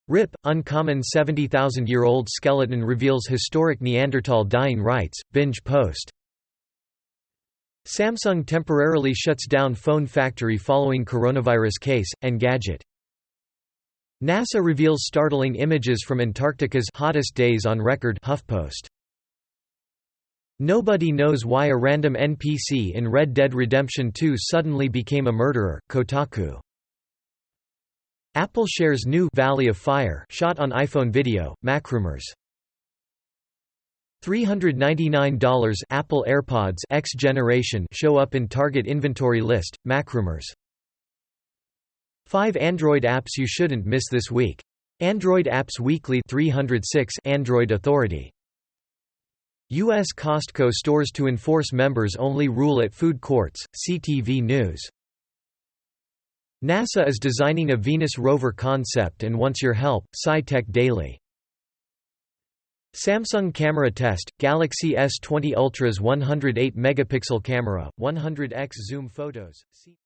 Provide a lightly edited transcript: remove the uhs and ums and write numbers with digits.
RIP, uncommon 70,000-year-old skeleton reveals historic Neanderthal dying rites, BingePost. Samsung temporarily shuts down phone factory following coronavirus case, Engadget. NASA reveals startling images from Antarctica's hottest days on record, HuffPost. Nobody knows why a random NPC in Red Dead Redemption 2 suddenly became a murderer, Kotaku. Apple shares new Valley of Fire shot on iPhone video, MacRumors. $399 Apple AirPods X generation show up in Target inventory list, MacRumors. 5 Android apps you shouldn't miss this week. Android Apps Weekly 306 Android Authority. U.S. Costco stores to enforce members-only rule at food courts, CTV News. NASA is designing a Venus rover concept and wants your help, SciTech Daily. Samsung camera test, Galaxy S20 Ultra's 108-megapixel camera, 100x zoom photos.